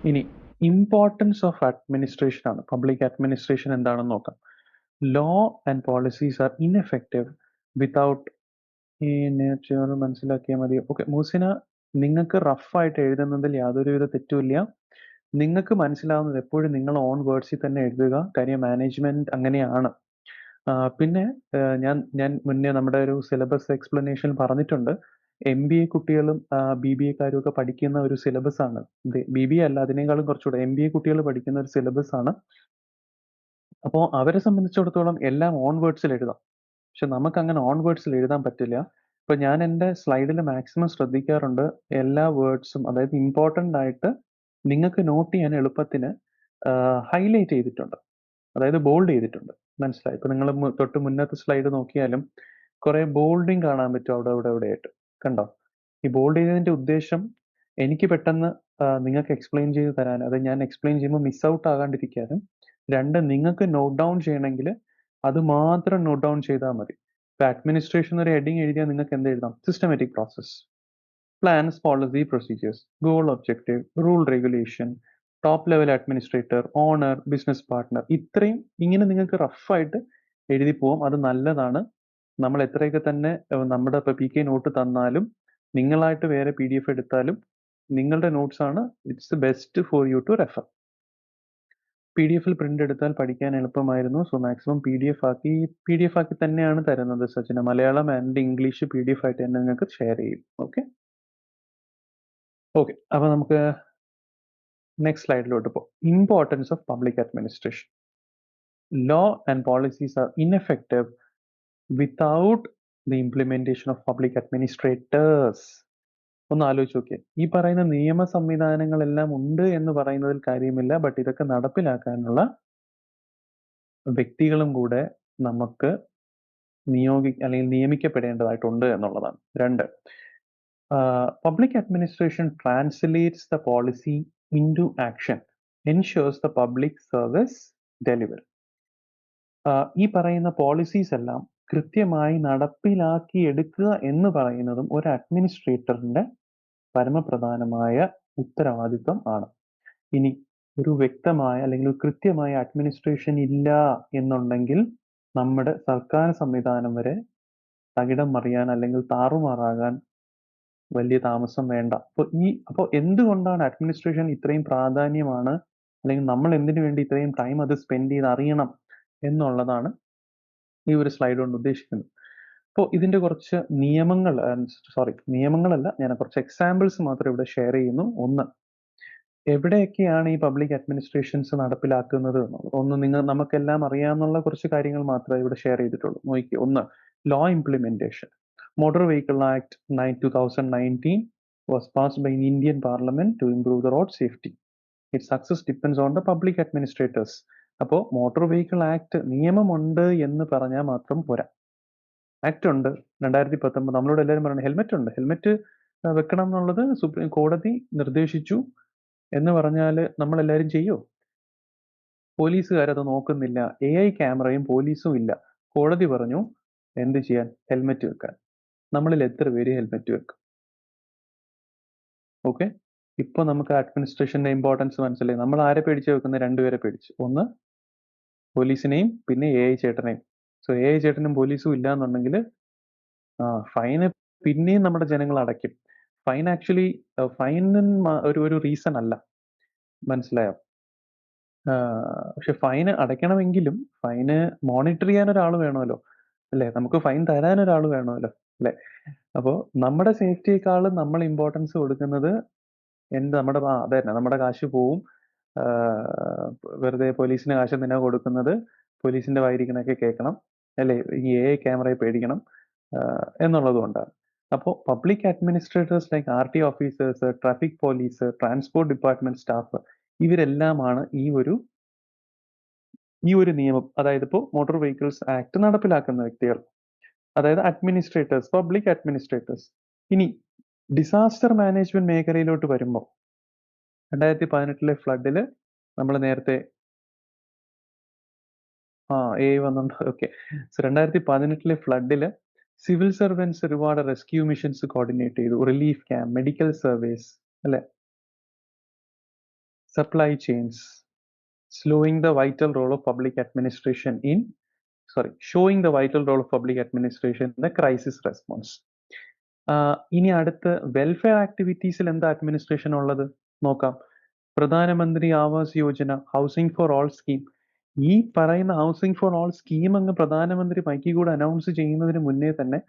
ഇനി importance of administration ആണ്. Public administration എന്താണെന്ന് നോക്കാം. Law and policies R ineffective without ഈ നേച്ചർ മനസ്സിലാക്കിയാൽ മതി. ഓക്കെ മൂസിന, നിങ്ങൾക്ക് റഫായിട്ട് എഴുതുന്നതിൽ യാതൊരുവിധ തെറ്റുമില്ല. നിങ്ങൾക്ക് മനസ്സിലാവുന്നത് എപ്പോഴും നിങ്ങൾ ഓൺ വേർഡ്സിൽ തന്നെ എഴുതുക. കാര്യം മാനേജ്മെന്റ് അങ്ങനെയാണ്. പിന്നെ ഞാൻ ഞാൻ മുന്നേ നമ്മുടെ ഒരു സിലബസ് എക്സ്പ്ലനേഷൻ പറഞ്ഞിട്ടുണ്ട്. MBA കുട്ടികളും BBA ഒക്കെ പഠിക്കുന്ന ഒരു സിലബസ് ആണ്. BBA അല്ല, അതിനേക്കാളും കുറച്ചുകൂടെ MBA കുട്ടികൾ പഠിക്കുന്ന ഒരു സിലബസ് ആണ്. അപ്പോൾ അവരെ സംബന്ധിച്ചിടത്തോളം എല്ലാം ഓൺ വേർഡ്സിൽ എഴുതാം. പക്ഷെ നമുക്ക് അങ്ങനെ ഓൺ വേർഡ്സിൽ എഴുതാൻ പറ്റില്ല. ഇപ്പൊ ഞാൻ എൻ്റെ സ്ലൈഡിൽ മാക്സിമം ശ്രദ്ധിക്കാറുണ്ട്. എല്ലാ വേർഡ്സും, അതായത് ഇമ്പോർട്ടൻ്റ് ആയിട്ട് നിങ്ങൾക്ക് നോട്ട് ചെയ്യാൻ എളുപ്പത്തിന് ഹൈലൈറ്റ് ചെയ്തിട്ടുണ്ട്. അതായത് ബോൾഡ് ചെയ്തിട്ടുണ്ട്. മനസ്സിലായി? ഇപ്പൊ നിങ്ങൾ തൊട്ട് മുന്നത്തെ സ്ലൈഡ് നോക്കിയാലും കുറെ ബോൾഡിങ് കാണാൻ പറ്റും അവിടെ ആയിട്ട്. കണ്ടോ? ഈ ബോൾഡ് ചെയ്തതിന്റെ ഉദ്ദേശം എനിക്ക് പെട്ടെന്ന് നിങ്ങൾക്ക് എക്സ്പ്ലെയിൻ ചെയ്ത് തരാൻ, അത് ഞാൻ എക്സ്പ്ലെയിൻ ചെയ്യുമ്പോൾ മിസ് ഔട്ട് ആകാണ്ടിരിക്കാനും, രണ്ട് നിങ്ങൾക്ക് നോട്ട് ഡൗൺ ചെയ്യണമെങ്കിൽ അത് മാത്രം നോട്ട് ഡൗൺ ചെയ്താൽ മതി. ഇപ്പൊ അഡ്മിനിസ്ട്രേഷൻ ഒരു ഹെഡിങ് എഴുതിയാൽ നിങ്ങൾക്ക് എന്ത് എഴുതാം? Systematic process, plans, policy, procedures, goal, objective, rule, regulation, top level administrator, owner, business partner. ഇത്രയും ഇങ്ങനെ നിങ്ങൾക്ക് റഫായിട്ട് എഴുതി പോവും. അത് നല്ലതാണ്. നമ്മൾ എത്രയൊക്കെ തന്നെ നമ്മുടെ ഇപ്പോൾ PK നോട്ട് തന്നാലും, നിങ്ങളായിട്ട് വേറെ PDF എടുത്താലും നിങ്ങളുടെ നോട്ട്സ് ആണ് it's best for you to refer. PDF-ൽ പ്രിന്റ് എടുത്താൽ പഠിക്കാൻ എളുപ്പമായിരുന്നു. സോ മാക്സിമം PDF ആക്കി തന്നെയാണ് തരുന്നത് Sachina. Malayalam and English PDF ആയിട്ട് തന്നെ നിങ്ങൾക്ക് ഷെയർ ചെയ്യും. ഓക്കെ, അപ്പൊ നമുക്ക് നെക്സ്റ്റ് സ്ലൈഡിലോട്ട് പോകാം. Importance of public administration. Law and policies R ineffective without the implementation of public administrators. ഒന്ന് ആലോചിച്ച് നോക്കിയേ. ഈ പറയുന്ന നിയമ സംവിധാനങ്ങളെല്ലാം ഉണ്ട് എന്ന് പറയുന്നതിൽ കാര്യമില്ല. ബട്ട് ഇതൊക്കെ നടപ്പിലാക്കാനുള്ള വ്യക്തികളും കൂടെ നമുക്ക് അല്ലെങ്കിൽ നിയമിക്കപ്പെടേണ്ടതായിട്ടുണ്ട് എന്നുള്ളതാണ്. രണ്ട്, public administration translates the policy into action, ensures the public service delivery. ഈ പറയുന്ന പോളിസീസ് എല്ലാം കൃത്യമായി നടപ്പിലാക്കി എടുക്കുക എന്ന് പറയുന്നതും ഒരു അഡ്മിനിസ്ട്രേറ്ററിന്റെ പരമപ്രധാനമായ ഉത്തരവാദിത്വം ആണ്. ഇനി ഒരു വ്യക്തമായ അല്ലെങ്കിൽ ഒരു കൃത്യമായ അഡ്മിനിസ്ട്രേഷൻ ഇല്ല എന്നുണ്ടെങ്കിൽ നമ്മുടെ സർക്കാർ സംവിധാനം വരെ തകിടം മറിയാൻ അല്ലെങ്കിൽ താറുമാറാകാൻ വലിയ താമസം വേണ്ട. അപ്പോൾ എന്തുകൊണ്ടാണ് അഡ്മിനിസ്ട്രേഷൻ ഇത്രയും പ്രാധാന്യമാണ്, അല്ലെങ്കിൽ നമ്മൾ എന്തിനു വേണ്ടി ഇത്രയും ടൈം അത് സ്പെൻഡ് ചെയ്ത് അറിയണം എന്നുള്ളതാണ് ഈ ഒരു സ്ലൈഡ് കൊണ്ട് ഉദ്ദേശിക്കുന്നത്. അപ്പോൾ ഇതിന്റെ കുറച്ച് നിയമങ്ങളല്ല, ഞാൻ കുറച്ച് എക്സാമ്പിൾസ് മാത്രം ഇവിടെ ഷെയർ ചെയ്യുന്നു. ഒന്ന്, എവിടെയൊക്കെയാണ് ഈ പബ്ലിക് അഡ്മിനിസ്ട്രേഷൻസ് നടപ്പിലാക്കുന്നത് എന്നുള്ളത്. ഒന്ന്, നമുക്കെല്ലാം അറിയാവുന്ന കുറച്ച് കാര്യങ്ങൾ മാത്രമേ ഇവിടെ ഷെയർ ചെയ്തിട്ടുള്ളൂ. നോക്കി. ഒന്ന്, law implementation. Motor vehicle act 2019 was passed by Indian Parliament to improve the road safety. Its success depends on the public administrators. അപ്പോൾ മോട്ടോർ വെഹിക്കിൾ ആക്ട് നിയമമുണ്ട് എന്ന് പറഞ്ഞാൽ മാത്രം പോരാ. ആക്ട് ഉണ്ട്. 2019 നമ്മളോട് എല്ലാവരും പറയുന്നത് ഹെൽമെറ്റ് ഉണ്ട്, ഹെൽമെറ്റ് വെക്കണം എന്നുള്ളത് സുപ്രീം കോടതി നിർദ്ദേശിച്ചു എന്ന് പറഞ്ഞാൽ നമ്മൾ എല്ലാവരും ചെയ്യോ? പോലീസുകാരത് നോക്കുന്നില്ല. AI ക്യാമറയും പോലീസും ഇല്ല. കോടതി പറഞ്ഞു എന്ത് ചെയ്യാൻ? ഹെൽമെറ്റ് വെക്കാൻ. നമ്മളിൽ എത്ര പേര് ഹെൽമെറ്റ് വെക്കും? ഓക്കെ, ഇപ്പൊ നമുക്ക് അഡ്മിനിസ്ട്രേഷന്റെ ഇമ്പോർട്ടൻസ് മനസ്സിലായി. നമ്മൾ ആരെ പേടിച്ച് വെക്കുന്നത്? രണ്ടുപേരെ പേടിച്ച്. ഒന്ന് പോലീസിനെയും പിന്നെ AI ചേട്ടനെയും. സോ AI ചേട്ടനും പോലീസും ഇല്ല എന്നുണ്ടെങ്കിൽ ഫൈന് പിന്നെയും നമ്മുടെ ജനങ്ങൾ അടയ്ക്കും. ഫൈൻ ആക്ച്വലി ഒരു റീസൺ അല്ല. മനസ്സിലായോ? പക്ഷെ ഫൈന് അടയ്ക്കണമെങ്കിലും ഫൈന് മോണിറ്റർ ചെയ്യാൻ ഒരാൾ വേണമല്ലോ, അല്ലേ? നമുക്ക് ഫൈൻ തരാൻ ഒരാൾ വേണമല്ലോ, അല്ലേ? അപ്പോൾ നമ്മുടെ സേഫ്റ്റിയെക്കാളും നമ്മൾ ഇമ്പോർട്ടൻസ് കൊടുക്കുന്നത് അതെ തന്നെ, നമ്മുടെ കാശ് പോവും. വെറുതെ പോലീസിന് കാശ് എന്തിനാ കൊടുക്കുന്നത്? പോലീസിന്റെ വായിരിക്കണൊക്കെ കേൾക്കണം, അല്ലേ? ഈ AI ക്യാമറയെ പേടിക്കണം എന്നുള്ളത് കൊണ്ടാണ്. അപ്പോൾ public administrators like RT officers, traffic police, transport department staff, ഇവരെല്ലാമാണ് ഈ ഒരു നിയമം, അതായത് ഇപ്പോൾ മോട്ടോർ വെഹിക്കിൾസ് ആക്ട് നടപ്പിലാക്കുന്ന വ്യക്തികൾ, അതായത് അഡ്മിനിസ്ട്രേറ്റേഴ്സ്, പബ്ലിക് അഡ്മിനിസ്ട്രേറ്റേഴ്സ്. ഇനി ഡിസാസ്റ്റർ മാനേജ്മെന്റ് മേഖലയിലോട്ട് വരുമ്പോൾ 2018 ഫ്ലഡില് നമ്മൾ നേരത്തെ AI വന്നുണ്ട്. ഓക്കെ, 2018 ഫ്ലഡില് സിവിൽ സർവൻസ് ഒരുപാട് റെസ്ക്യൂ മിഷൻസ് കോർഡിനേറ്റ് ചെയ്തു, റിലീഫ് ക്യാമ്പ്, മെഡിക്കൽ സർവീസ്, അല്ലെ? supply chains, slowing the vital role of public administration in showing the vital role of public administration in the crisis response. ഇനി അടുത്ത് welfare ആക്ടിവിറ്റീസിൽ എന്താ administration ഉള്ളത് നോക്കാം. Pradhan Mantri Awas Yojana, housing for all scheme. ഈ പറയുന്ന housing for all scheme അങ്ങ് പ്രധാനമന്ത്രി മൈക്കിൽ കൂടെ അനൗൺസ് ചെയ്യുന്നതിന് മുന്നേ തന്നെ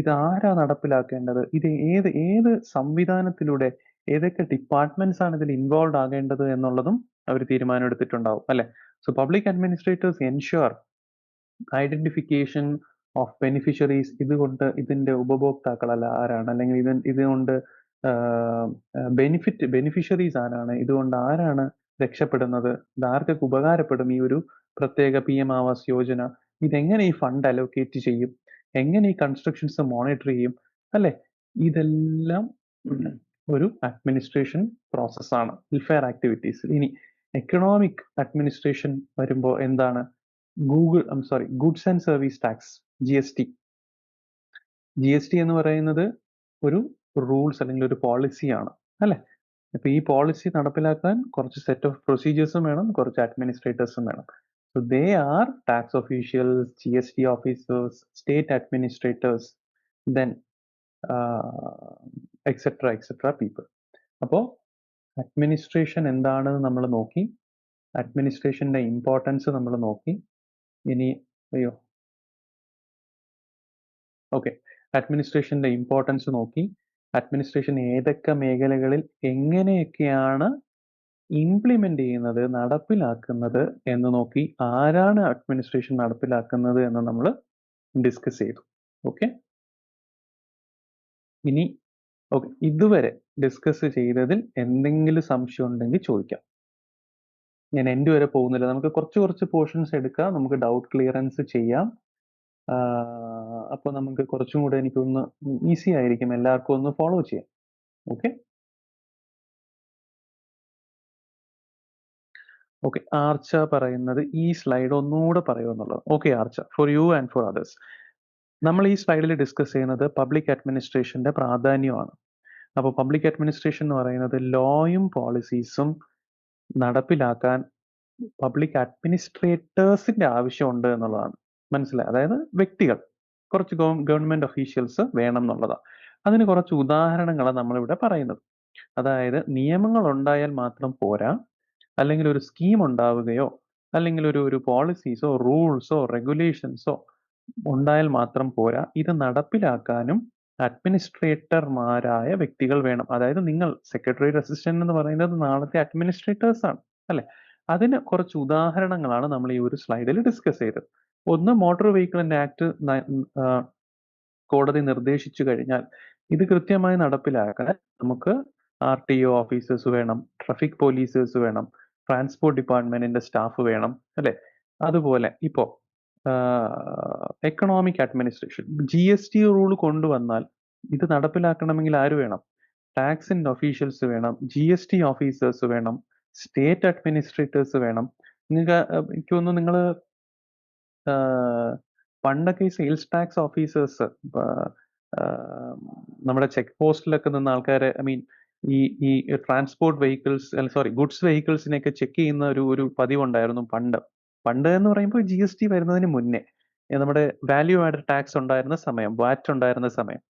ഇത് ആരാ നടപ്പിലാക്കേണ്ടത്, ഇത് ഏത് സംവിധാനത്തിലൂടെ ഏതൊക്കെ ഡിപ്പാർട്ട്മെന്റ്സ് ആണ് ഇതിൽ ഇൻവോൾവ് ആകേണ്ടത് എന്നുള്ളതും അവർ തീരുമാനം എടുത്തിട്ടുണ്ടാവും അല്ലെ. So public administrators ensure identification of beneficiaries. ഇതുകൊണ്ട് ഇതിന്റെ ഉപഭോക്താക്കളല്ല ആരാണ്, അല്ലെങ്കിൽ ഇതുകൊണ്ട് ബെനിഫിഷ്യറീസ് ആരാണ്, ഇതുകൊണ്ട് ആരാണ് രക്ഷപ്പെടുന്നത്, ഇത് ആർക്കൊക്കെ ഉപകാരപ്പെടും ഈ ഒരു പ്രത്യേക PM ആവാസ് യോജന, ഇതെങ്ങനെ ഈ ഫണ്ട് അലോക്കേറ്റ് ചെയ്യും, എങ്ങനെ ഈ കൺസ്ട്രക്ഷൻസ് മോണിറ്റർ ചെയ്യും അല്ലെ. ഇതെല്ലാം ഒരു അഡ്മിനിസ്ട്രേഷൻ പ്രോസസ്സാണ് വെൽഫെയർ ആക്ടിവിറ്റീസ്. ഇനി എക്കണോമിക് അഡ്മിനിസ്ട്രേഷൻ വരുമ്പോൾ എന്താണ്? Goods and service tax, GST. GST എന്ന് പറയുന്നത് ഒരു റൂൾസ് അല്ലെങ്കിൽ ഒരു പോളിസിയാണ് അല്ലെ. അപ്പൊ ഈ പോളിസി നടപ്പിലാക്കാൻ കുറച്ച് സെറ്റ് ഓഫ് പ്രൊസീജിയേഴ്സും വേണം, കുറച്ച് അഡ്മിനിസ്ട്രേറ്റേഴ്സും വേണം. So they are tax officials, GST officers, state administrators, then etc. people. അപ്പോൾ അഡ്മിനിസ്ട്രേഷൻ എന്താണെന്ന് നമ്മൾ നോക്കി, അഡ്മിനിസ്ട്രേഷന്റെ ഇമ്പോർട്ടൻസ് നമ്മൾ നോക്കി. ഇനി അഡ്മിനിസ്ട്രേഷന്റെ ഇമ്പോർട്ടൻസ് നോക്കി, അഡ്മിനിസ്ട്രേഷൻ ഏതൊക്കെ മേഖലകളിൽ എങ്ങനെയൊക്കെയാണ് ഇംപ്ലിമെന്റ് ചെയ്യുന്നത്, നടപ്പിലാക്കുന്നത് എന്ന് നോക്കി. ആരാണ് അഡ്മിനിസ്ട്രേഷൻ നടപ്പിലാക്കുന്നത് എന്ന് നമ്മൾ ഡിസ്കസ് ചെയ്തു. ഓക്കെ, ഇനി ഇതുവരെ ഡിസ്കസ് ചെയ്തതിൽ എന്തെങ്കിലും സംശയം ഉണ്ടെങ്കിൽ ചോദിക്കാം. ഞാൻ എൻ്റെ വരെ പോകുന്നില്ല, നമുക്ക് കുറച്ച് പോർഷൻസ് എടുക്കാം, നമുക്ക് ഡൗട്ട് ക്ലിയറൻസ് ചെയ്യാം. അപ്പോൾ നമുക്ക് കുറച്ചും കൂടെ എനിക്കൊന്ന് ഈസി ആയിരിക്കും എല്ലാവർക്കും ഒന്ന് ഫോളോ ചെയ്യാം. ഓക്കെ, ആർച്ച പറയുന്നത് ഈ സ്ലൈഡ് ഒന്നുകൂടെ പറയുമെന്നുള്ളത്. Okay Archa, for you and for others. നമ്മൾ ഈ സ്ലൈഡിൽ ഡിസ്കസ് ചെയ്യുന്നത് പബ്ലിക് അഡ്മിനിസ്ട്രേഷന്റെ പ്രാധാന്യമാണ്. അപ്പോൾ പബ്ലിക് അഡ്മിനിസ്ട്രേഷൻ എന്ന് പറയുന്നത് ലോയും പോളിസീസും നടപ്പിലാക്കാൻ പബ്ലിക് അഡ്മിനിസ്ട്രേറ്റേഴ്സിന്റെ ആവശ്യമുണ്ട് എന്നുള്ളതാണ്. മനസ്സിലായി? അതായത് വ്യക്തികൾ, കുറച്ച് ഗവൺമെന്റ് ഒഫീഷ്യൽസ് വേണം എന്നുള്ളതാണ്. അതിന് കുറച്ച് ഉദാഹരണങ്ങളാണ് നമ്മളിവിടെ പറയുന്നത്. അതായത് നിയമങ്ങൾ ഉണ്ടായാൽ മാത്രം പോരാ, അല്ലെങ്കിൽ ഒരു സ്കീം ഉണ്ടാവുകയോ അല്ലെങ്കിൽ ഒരു പോളിസീസോ റൂൾസോ റെഗുലേഷൻസോ ഉണ്ടായാൽ മാത്രം പോരാ, ഇത് നടപ്പിലാക്കാനും അഡ്മിനിസ്ട്രേറ്റർമാരായ വ്യക്തികൾ വേണം. അതായത് നിങ്ങൾ സെക്രട്ടറി അസിസ്റ്റന്റ് എന്ന് പറയുന്നത് നാളത്തെ അഡ്മിനിസ്ട്രേറ്റേഴ്സ് ആണ് അല്ലെ. അതിന് കുറച്ച് ഉദാഹരണങ്ങളാണ് നമ്മൾ ഈ ഒരു സ്ലൈഡിൽ ഡിസ്കസ് ചെയ്തത്. ഒന്ന്, മോട്ടോർ വെഹിക്കിൾ ആക്ട് കോടതി നിർദ്ദേശിച്ചു കഴിഞ്ഞാൽ ഇത് കൃത്യമായി നടപ്പിലാക്കാൻ നമുക്ക് RTO ഓഫീസേഴ്സ് വേണം, ട്രാഫിക് പോലീസേഴ്സ് വേണം, ട്രാൻസ്പോർട്ട് ഡിപ്പാർട്ട്മെന്റിന്റെ സ്റ്റാഫ് വേണം അല്ലെ. അതുപോലെ ഇപ്പോ എക്കണോമിക് അഡ്മിനിസ്ട്രേഷൻ, GST റൂൾ കൊണ്ടുവന്നാൽ ഇത് നടപ്പിലാക്കണമെങ്കിൽ ആര് വേണം? ടാക്സിന്റെ ഒഫീഷ്യൽസ് വേണം, GST ഓഫീസേഴ്സ് വേണം, സ്റ്റേറ്റ് അഡ്മിനിസ്ട്രേറ്റേഴ്സ് വേണം. നിങ്ങൾക്ക് എനിക്ക് തോന്നുന്നു നിങ്ങൾ പണ്ടൊക്കെ ഈ സെയിൽസ് ടാക്സ് ഓഫീസേഴ്സ് നമ്മുടെ ചെക്ക് പോസ്റ്റിലൊക്കെ നിന്ന ആൾക്കാരെ, ഈ ട്രാൻസ്പോർട്ട് വെഹിക്കിൾസ് ഗുഡ്സ് വെഹിക്കിൾസിനെയൊക്കെ ചെക്ക് ചെയ്യുന്ന ഒരു പതിവുണ്ടായിരുന്നു പണ്ട് എന്ന് പറയുമ്പോൾ GST വരുന്നതിന് മുന്നേ, നമ്മുടെ വാല്യൂ ആഡഡ് ടാക്സ് ഉണ്ടായിരുന്ന സമയം, വാറ്റ് ഉണ്ടായിരുന്ന സമയം.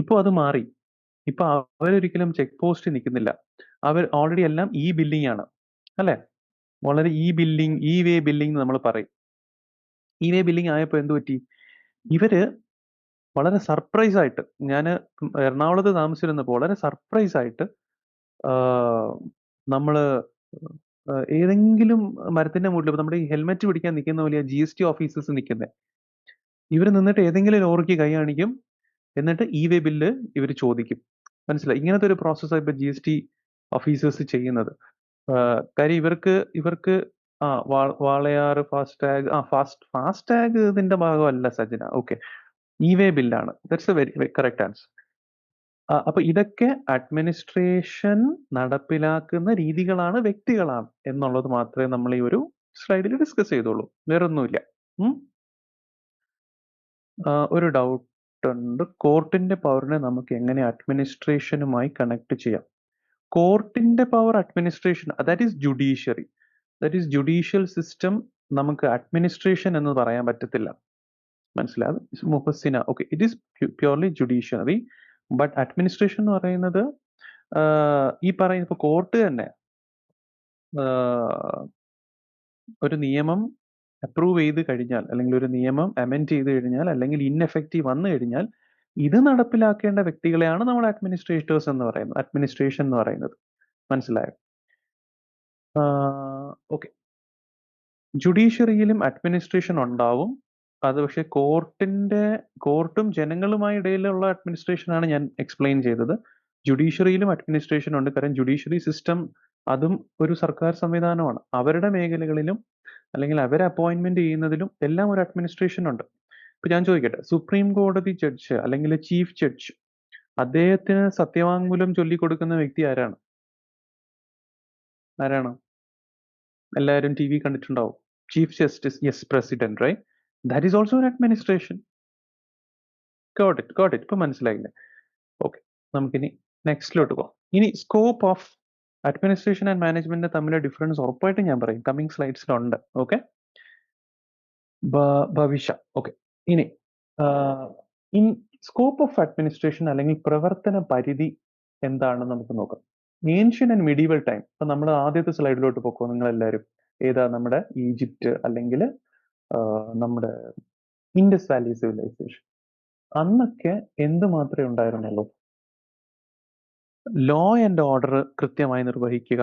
ഇപ്പോൾ അത് മാറി. ഇപ്പൊ അവരൊരിക്കലും ചെക്ക് പോസ്റ്റ് നിൽക്കുന്നില്ല, അവർ ഓൾറെഡി എല്ലാം ബില്ലിംഗ് ആണ് അല്ലെ. വളരെ ഇ വേ ബില്ലിംഗ് നമ്മൾ പറയും. ഇ വേ ബില്ലിംഗ് ആയപ്പോൾ എന്ത് പറ്റി? ഇവര് വളരെ സർപ്രൈസ് ആയിട്ട്, ഞാൻ എറണാകുളത്ത് താമസിച്ചിരുന്നപ്പോൾ വളരെ സർപ്രൈസ് ആയിട്ട് നമ്മള് ഏതെങ്കിലും മരത്തിന്റെ മുകളിൽ നമ്മുടെ ഈ ഹെൽമെറ്റ് പിടിക്കാൻ നിൽക്കുന്ന പോലെ GST ഓഫീസേഴ്സ് നിൽക്കുന്നത്. ഇവർ നിന്നിട്ട് ഏതെങ്കിലും ലോറിക്ക് കൈ കാണിക്കും, എന്നിട്ട് വേ ബില്ല് ഇവർ ചോദിക്കും. മനസ്സിലായി? ഇങ്ങനത്തെ ഒരു പ്രോസസ്സാണ് ഇപ്പൊ GST ഓഫീസേഴ്സ് ചെയ്യുന്നത്. കാര്യം ഇവർക്ക് വാളയാർ ഫാസ്ടാഗ് ഇതിന്റെ ഭാഗമല്ല സജ്ജന. ഓക്കെ, വേ ബില്ലാണ്. That's A very correct answer. അപ്പൊ ഇതൊക്കെ അഡ്മിനിസ്ട്രേഷൻ നടപ്പിലാക്കുന്ന രീതികളാണ്, വ്യക്തികളാണ് എന്നുള്ളത് മാത്രമേ നമ്മൾ ഈ ഒരു സ്ലൈഡിൽ ഡിസ്കസ് ചെയ്തോളൂ, വേറൊന്നുമില്ല. ഒരു ഡൗട്ട് ഉണ്ട്, കോർട്ടിന്റെ പവറിനെ നമുക്ക് എങ്ങനെ അഡ്മിനിസ്ട്രേഷനുമായി കണക്ട് ചെയ്യാം? കോർട്ടിന്റെ power administration, that is judiciary, that is judicial system. നമുക്ക് അഡ്മിനിസ്ട്രേഷൻ എന്ന് പറയാൻ പറ്റത്തില്ല, മനസ്സിലാവും Muhasina. Okay, it is purely judiciary. But administration എന്ന് പറയുന്നത് ഈ പറയുന്ന ഇപ്പൊ കോർട്ട് തന്നെ ഒരു നിയമം അപ്രൂവ് ചെയ്ത് കഴിഞ്ഞാൽ, അല്ലെങ്കിൽ ഒരു നിയമം അമെൻഡ് ചെയ്ത് കഴിഞ്ഞാൽ, അല്ലെങ്കിൽ ഇൻഎഫക്റ്റീവ് വന്നു കഴിഞ്ഞാൽ ഇത് നടപ്പിലാക്കേണ്ട വ്യക്തികളെയാണ് നമ്മൾ അഡ്മിനിസ്ട്രേറ്റേഴ്സ് എന്ന് പറയുന്നത്, അഡ്മിനിസ്ട്രേഷൻ എന്ന് പറയുന്നത്. മനസ്സിലായോ? ഓക്കെ, ജുഡീഷ്യറിയിലും അഡ്മിനിസ്ട്രേഷൻ ഉണ്ടാവും. അത് പക്ഷെ കോർട്ടും ജനങ്ങളുമായി ഇടയിലുള്ള അഡ്മിനിസ്ട്രേഷൻ ആണ് ഞാൻ എക്സ്പ്ലെയിൻ ചെയ്തത്. ജുഡീഷ്യറിയിലും അഡ്മിനിസ്ട്രേഷൻ ഉണ്ട്. കാരണം ജുഡീഷ്യറി സിസ്റ്റം അതും ഒരു സർക്കാർ സംവിധാനമാണ്. അവരുടെ മേഖലകളിലും അല്ലെങ്കിൽ അവരെ അപ്പോയിന്റ്മെന്റ് ചെയ്യുന്നതിലും എല്ലാം ഒരു അഡ്മിനിസ്ട്രേഷൻ ഉണ്ട്. ഇപ്പൊ ഞാൻ ചോദിക്കട്ടെ, സുപ്രീം കോടതി ജഡ്ജ് അല്ലെങ്കിൽ ചീഫ് ജഡ്ജ്, അദ്ദേഹത്തിന് സത്യവാങ്മൂലം ചൊല്ലിക്കൊടുക്കുന്ന വ്യക്തി ആരാണ്? എല്ലാവരും ടി വി കണ്ടിട്ടുണ്ടാവും. Chief justice, yes, president, right? That is also ഒരു അഡ്മിനിസ്ട്രേഷൻ. Got it. ഇപ്പൊ മനസ്സിലായില്ലേ? ഓക്കെ, നമുക്കിനി നെക്സ്റ്റിലോട്ട് പോകാം. ഇനി scope of administration and management തമ്മിലെ ഡിഫറൻസ് ഉറപ്പായിട്ടും ഞാൻ പറയും, കമ്മിങ് സ്ലൈഡ്സിലുണ്ട്. ഓക്കെ, ഭവിഷ. ഓക്കെ, ഇനി ഇൻ സ്കോപ്പ് ഓഫ് അഡ്മിനിസ്ട്രേഷൻ അല്ലെങ്കിൽ പ്രവർത്തന പരിധി എന്താണെന്ന് നമുക്ക് നോക്കാം. Ancient and medieval time. ഇപ്പൊ നമ്മൾ ആദ്യത്തെ സ്ലൈഡിലോട്ട് പോക്കോ നിങ്ങൾ എല്ലാവരും. ഏതാ? നമ്മുടെ ഈജിപ്റ്റ് അല്ലെങ്കിൽ നമ്മുടെ ഇൻഡസ് വാലി സിവിലൈസേഷൻ. അന്നൊക്കെ എന്ത് മാത്രമേ ഉണ്ടായിരുന്നുള്ളൂ? ലോ ആൻഡ് ഓർഡർ കൃത്യമായി നിർവഹിക്കുക,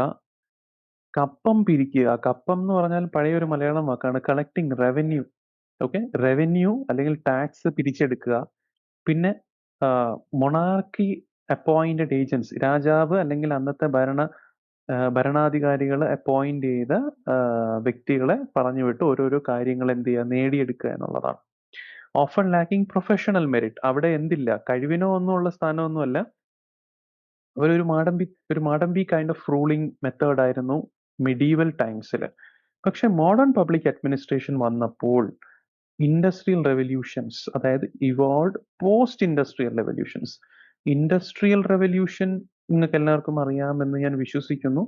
കപ്പം പിരിക്കുക. കപ്പം എന്ന് പറഞ്ഞാൽ പഴയ ഒരു മലയാളം വാക്കാണ്, കളക്ടിങ് റവന്യൂ. ഓക്കെ, റവന്യൂ അല്ലെങ്കിൽ ടാക്സ് പിരിച്ചെടുക്കുക. പിന്നെ മൊണാർക്കി അപ്പോയിന്റഡ് ഏജൻസ്, രാജാവ് അല്ലെങ്കിൽ അന്നത്തെ ഭരണാധികാരികളെ അപ്പോയിന്റ് ചെയ്ത വ്യക്തികളെ പറഞ്ഞു വിട്ട് ഓരോരോ കാര്യങ്ങൾ എന്ത് ചെയ്യുക, നേടിയെടുക്കുക എന്നുള്ളതാണ്. Often lacking professional merit. അവിടെ എന്തില്ല, കഴിവിനോ ഒന്നുമുള്ള സ്ഥാനമൊന്നുമല്ല. ഒരു Madampi kind of ruling method ആയിരുന്നു മിഡീവൽ ടൈംസിൽ. പക്ഷെ മോഡേൺ പബ്ലിക് അഡ്മിനിസ്ട്രേഷൻ വന്നപ്പോൾ ഇൻഡസ്ട്രിയൽ റെവല്യൂഷൻസ്, അതായത് evolve post industrial revolutions. Industrial revolution നിങ്ങൾക്ക് എല്ലാവർക്കും അറിയാമെന്ന് ഞാൻ വിശ്വസിക്കുന്നു.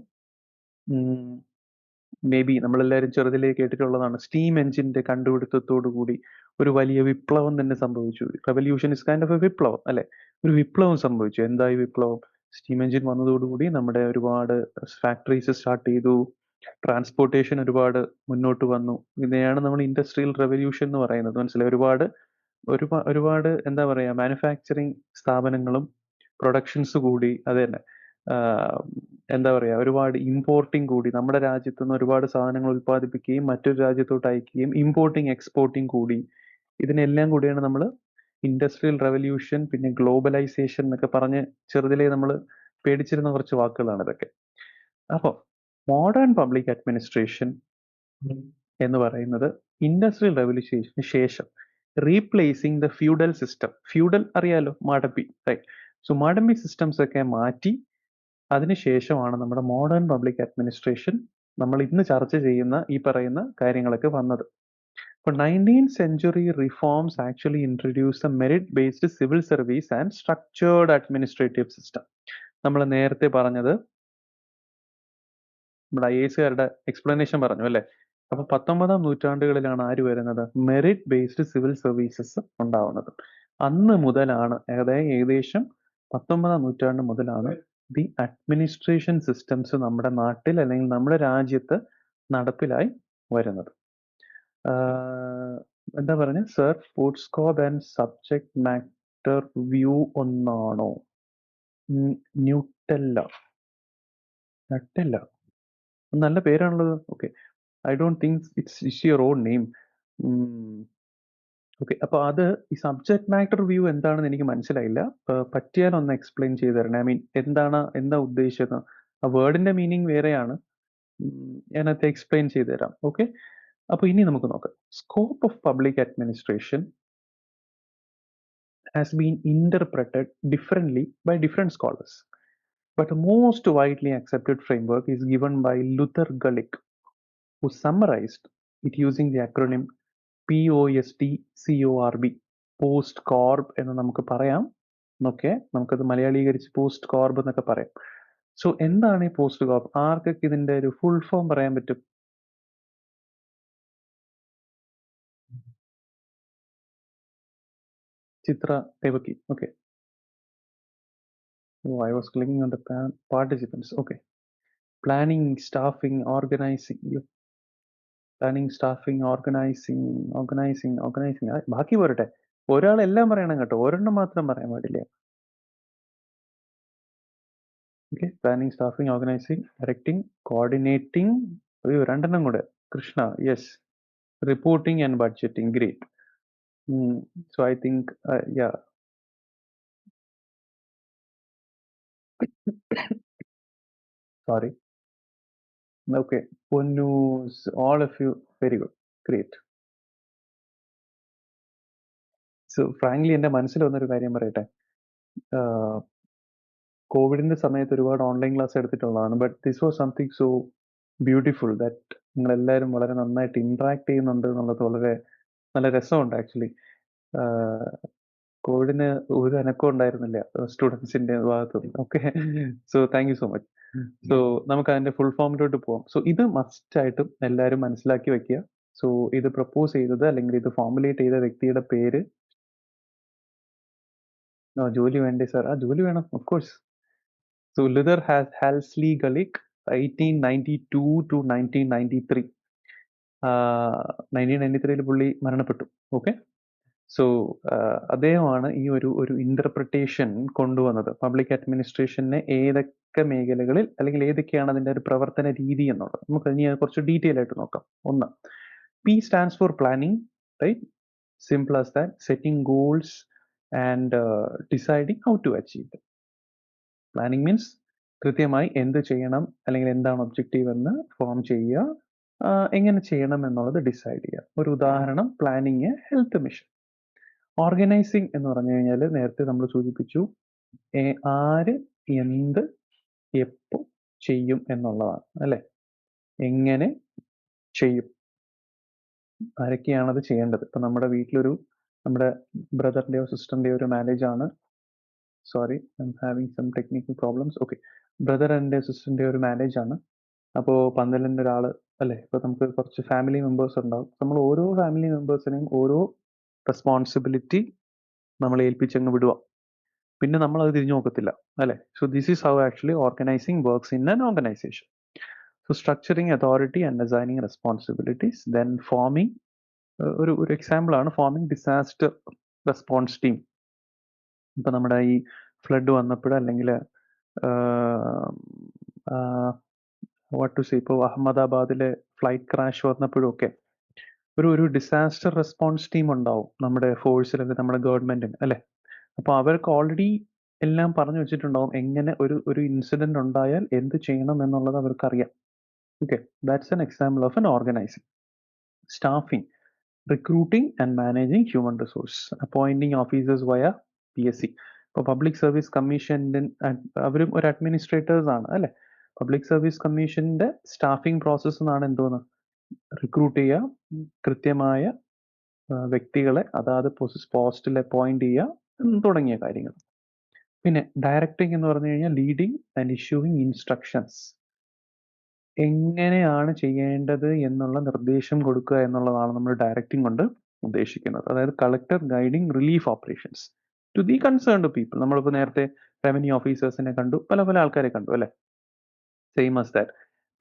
മേ ബി നമ്മളെല്ലാവരും ചെറുതിലേ കേട്ടിട്ടുള്ളതാണ്. സ്റ്റീം എഞ്ചിന്റെ കണ്ടുപിടുത്തത്തോടു കൂടി ഒരു വലിയ വിപ്ലവം തന്നെ സംഭവിച്ചു. Revolution is kind of A വിപ്ലവം, അല്ലെ? ഒരു വിപ്ലവം സംഭവിച്ചു. എന്തായി വിപ്ലവം? സ്റ്റീം എഞ്ചിൻ വന്നതോടുകൂടി നമ്മുടെ ഒരുപാട് ഫാക്ടറീസ് സ്റ്റാർട്ട് ചെയ്തു, ട്രാൻസ്പോർട്ടേഷൻ ഒരുപാട് മുന്നോട്ട് വന്നു. ഇതിനെയാണ് നമ്മൾ ഇൻഡസ്ട്രിയൽ റെവല്യൂഷൻ എന്ന് പറയുന്നത്. മനസ്സിലായി? ഒരുപാട് എന്താ പറയാ, മാനുഫാക്ചറിങ് സ്ഥാപനങ്ങളും പ്രൊഡക്ഷൻസ് കൂടി. അത് തന്നെ എന്താ പറയാ, ഒരുപാട് ഇമ്പോർട്ടിങ് കൂടി. നമ്മുടെ രാജ്യത്ത് നിന്ന് ഒരുപാട് സാധനങ്ങൾ ഉൽപ്പാദിപ്പിക്കുകയും മറ്റൊരു രാജ്യത്തോട്ട് അയക്കുകയും ഇമ്പോർട്ടിങ് എക്സ്പോർട്ടിങ് കൂടി. ഇതിനെല്ലാം കൂടിയാണ് നമ്മൾ ഇൻഡസ്ട്രിയൽ റെവല്യൂഷൻ, പിന്നെ ഗ്ലോബലൈസേഷൻ എന്നൊക്കെ പറഞ്ഞ് ചെറുതിലേ നമ്മൾ പേടിച്ചിരുന്ന കുറച്ച് വാക്കുകളാണ് ഇതൊക്കെ. അപ്പോൾ മോഡേൺ പബ്ലിക് അഡ്മിനിസ്ട്രേഷൻ എന്ന് പറയുന്നത് ഇൻഡസ്ട്രിയൽ റെവല്യൂഷന് ശേഷം replacing the feudal system. Feudal അറിയാലോ, Madampi, right? So Madampi systems ഒക്കെ മാറ്റി അതിനുശേഷമാണ് നമ്മുടെ മോഡേൺ പബ്ലിക് അഡ്മിനിസ്ട്രേഷൻ, നമ്മൾ ഇന്ന് ചർച്ച ചെയ്യുന്ന ഈ പറയുന്ന കാര്യങ്ങളൊക്കെ വന്നത്. ഇപ്പോൾ 19th century reforms actually introduced a merit-based civil service and structured administrative system. നമ്മൾ നേരത്തെ പറഞ്ഞത് നമ്മുടെ IASകാരുടെ എക്സ്പ്ലനേഷൻ പറഞ്ഞു, അല്ലേ? അപ്പൊ 19ാം നൂറ്റാണ്ടുകളിലാണ് ആര് വരുന്നത്? മെറിറ്റ് ബേസ്ഡ് സിവിൽ സർവീസസ് ഉണ്ടാവുന്നത്. അന്ന് മുതലാണ്, അതായത് ഏകദേശം 19ാം നൂറ്റാണ്ട് മുതലാണ് ദി അഡ്മിനിസ്ട്രേഷൻ സിസ്റ്റംസ് നമ്മുടെ നാട്ടിൽ അല്ലെങ്കിൽ നമ്മുടെ രാജ്യത്ത് നടപ്പിലായി വരുന്നത്. എന്താ പറഞ്ഞ sir? Food scope and subject matter view ഒന്നാണോ? ന്യൂട്ടല്ല, നട്ടല്ല, നല്ല പേരാണുള്ളത്. Okay, I don't think it's your own name. Okay, അപ്പൊ അത് ഈ സബ്ജക്ട് മാറ്റർ വ്യൂ എന്താണെന്ന് എനിക്ക് മനസ്സിലായില്ല. പറ്റിയാൽ ഒന്ന് എക്സ്പ്ലെയിൻ ചെയ്തു തരണം. ഐ മീൻ എന്താ ഉദ്ദേശിച്ചത്? ആ വേർഡിന്റെ മീനിങ് വേറെയാണ്. ഞാനത് എക്സ്പ്ലെയിൻ ചെയ്തു തരാം. ഓക്കെ, അപ്പൊ ഇനി നമുക്ക് നോക്കാം. Scope of public administration has been interpreted differently by different scholars, but the most widely accepted framework is given by Luther Gulick, who summarized it using the acronym POST-CORB. Post CORB എന്ന് നമുക്ക് പറയാം. നമുക്കത് മലയാളീകരിച്ച് post കോർബ് എന്നൊക്കെ പറയാം. So എന്താണ് ഈ post കോപ്പ്? ആർക്കൊക്കെ ഇതിന്റെ ഒരു ഫുൾ ഫോം പറയാൻ പറ്റും? Chitra Devaki. Okay. Oh, I was clicking on the participants. Okay. Planning, staffing, organizing. Planning, staffing, organizing. ബാക്കി പോരട്ടെ. ഒരാളെല്ലാം പറയണം കേട്ടോ. ഒരെണ്ണം മാത്രം പറയാൻ പാടില്ല. Okay. Planning, staffing, organizing, directing, coordinating. അയ്യോ, രണ്ടെണ്ണം കൂടെ. Krishna, yes. Reporting and budgeting. Great. So I think ya. Sorry. Okay. Ponnus, all of you, very good. Great. So frankly എൻ്റെ മനസ്സിൽ വന്നൊരു കാര്യം പറയട്ടെ. കോവിഡിന്റെ സമയത്ത് ഒരുപാട് ഓൺലൈൻ ക്ലാസ് എടുത്തിട്ടുള്ളതാണ്. But this was something so beautiful that നിങ്ങളെല്ലാവരും വളരെ നന്നായിട്ട് ഇന്ററാക്ട് ചെയ്യുന്നുണ്ട് എന്നുള്ളത് വളരെ നല്ല രസമുണ്ട് ആക്ച്വലി. കോവിഡിന് ഒരു അനക്കവും ഉണ്ടായിരുന്നില്ല സ്റ്റുഡൻസിന്റെ ഭാഗത്തുനിന്ന്. Okay. So thank you so much. So നമുക്ക് അതിന്റെ ഫുൾ ഫോമിലോട്ട് പോവാം. സോ ഇത് മസ്റ്റ് ആയിട്ടും എല്ലാവരും മനസ്സിലാക്കി വെക്കുക. സോ ഇത് പ്രപ്പോസ് ചെയ്തത് അല്ലെങ്കിൽ ഇത് ഫോർമുലേറ്റ് ചെയ്ത വ്യക്തിയുടെ പേര്. ജോലി വേണ്ടേ സാർ? ജോലി വേണം, of course. So Luther has Halsey Gulick, 1892 to 1993. 1993 പുള്ളി മരണപ്പെട്ടു. ഓക്കെ. സോ അദ്ദേഹമാണ് ഈ ഒരു ഇന്റർപ്രിട്ടേഷൻ കൊണ്ടുവന്നത്. പബ്ലിക് അഡ്മിനിസ്ട്രേഷനെ ഏതൊക്കെ മേഖലകളിൽ അല്ലെങ്കിൽ ഏതൊക്കെയാണ് അതിന്റെ ഒരു പ്രവർത്തന രീതി എന്നുള്ളത് നമുക്ക് ഇനി കുറച്ച് ഡീറ്റെയിൽ ആയിട്ട് നോക്കാം. ഒന്ന്, P stands for planning, right? Simple as that. Setting goals and deciding how to achieve them. Planning means കൃത്യമായി എന്ത് ചെയ്യണം അല്ലെങ്കിൽ എന്താണ് ഒബ്ജക്റ്റീവ് എന്ന് ഫോം ചെയ്യുക, എങ്ങനെ ചെയ്യണം എന്നുള്ളത് ഡിസൈഡ് ചെയ്യുക. ഒരു ഉദാഹരണം, planning A health mission. Organising എന്ന് പറഞ്ഞു കഴിഞ്ഞാൽ നേരത്തെ നമ്മൾ സൂചിപ്പിച്ചു, ആര് എന്ത് എപ്പോ ചെയ്യും എന്നുള്ളതാണ് അല്ലെ. എങ്ങനെ ചെയ്യും, ആരൊക്കെയാണത് ചെയ്യേണ്ടത്. ഇപ്പൊ നമ്മുടെ വീട്ടിലൊരു നമ്മുടെ ബ്രദറിന്റെയോ സിസ്റ്ററിന്റെയോ ഒരു മാരേജ് ആണ്. Sorry, I'm having some technical problems. Okay. Brother and സിസ്റ്ററിന്റെ ഒരു മാരേജ് ആണ്. അപ്പോൾ പന്തലിൻ്റെ ഒരാൾ അല്ലേ, ഇപ്പോൾ നമുക്ക് കുറച്ച് ഫാമിലി മെമ്പേഴ്സ് ഉണ്ടാവും. നമ്മൾ ഓരോ ഫാമിലി മെമ്പേഴ്സിനെയും ഓരോ റെസ്പോൺസിബിലിറ്റി നമ്മൾ ഏൽപ്പിച്ചങ്ങ് വിടുക. പിന്നെ നമ്മൾ അത് തിരിഞ്ഞു നോക്കത്തില്ല അല്ലേ. So this is how actually organizing works in an organization. So structuring authority and assigning responsibilities, then forming. ഒരു എക്സാമ്പിൾ ആണ് ഫോമിങ് ഡിസാസ്റ്റർ റെസ്പോൺസ് ടീം. ഇപ്പൊ നമ്മുടെ ഈ ഫ്ലഡ് വന്നപ്പോൾ അല്ലെങ്കിൽ വാട്ട് ടു സേ, ഇപ്പോൾ അഹമ്മദാബാദിലെ ഫ്ലൈറ്റ് ക്രാഷ് വന്നപ്പോഴും ഒക്കെ ഒരു ഡിസാസ്റ്റർ റെസ്പോൺസ് ടീം ഉണ്ടാവും നമ്മുടെ ഫോഴ്സിൽ, നമ്മുടെ ഗവൺമെന്റിന് അല്ലെ. അപ്പോൾ അവർക്ക് ഓൾറെഡി എല്ലാം പറഞ്ഞു വെച്ചിട്ടുണ്ടാവും എങ്ങനെ ഒരു ഇൻസിഡന്റ് ഉണ്ടായാൽ എന്ത് ചെയ്യണം എന്നുള്ളത് അവർക്കറിയാം. Okay, that's an example of N organising. Staffing, recruiting and managing human resource, appointing officers വയ PSC. ഇപ്പോൾ പബ്ലിക് സർവീസ് കമ്മീഷൻ്റെ അവരും ഒരു അഡ്മിനിസ്ട്രേറ്റേഴ്സ് ആണ് അല്ലെ. പബ്ലിക് സർവീസ് കമ്മീഷന്റെ സ്റ്റാഫിംഗ് പ്രോസസ്സ് എന്നാണ് എന്തോന്ന്, റിക്രൂട്ട് ചെയ്യുക, കൃത്യമായ വ്യക്തികളെ അതാത് പോസ്റ്റിൽ അപ്പോയിന്റ് ചെയ്യുക തുടങ്ങിയ കാര്യങ്ങൾ. പിന്നെ ഡയറക്ടിങ് എന്ന് പറഞ്ഞു കഴിഞ്ഞാൽ ലീഡിങ് ആൻഡ് ഇഷ്യൂവിങ് ഇൻസ്ട്രക്ഷൻസ്. എങ്ങനെയാണ് ചെയ്യേണ്ടത് എന്നുള്ള നിർദ്ദേശം കൊടുക്കുക എന്നുള്ളതാണ് നമ്മൾ ഡയറക്ടിങ് കൊണ്ട് ഉദ്ദേശിക്കുന്നത്. അതായത് collector guiding relief operations to the concerned people. നമ്മളിപ്പോൾ നേരത്തെ റവന്യൂ ഓഫീസേഴ്സിനെ കണ്ടു, പല പല ആൾക്കാരെ കണ്ടു അല്ലെ. Same as that.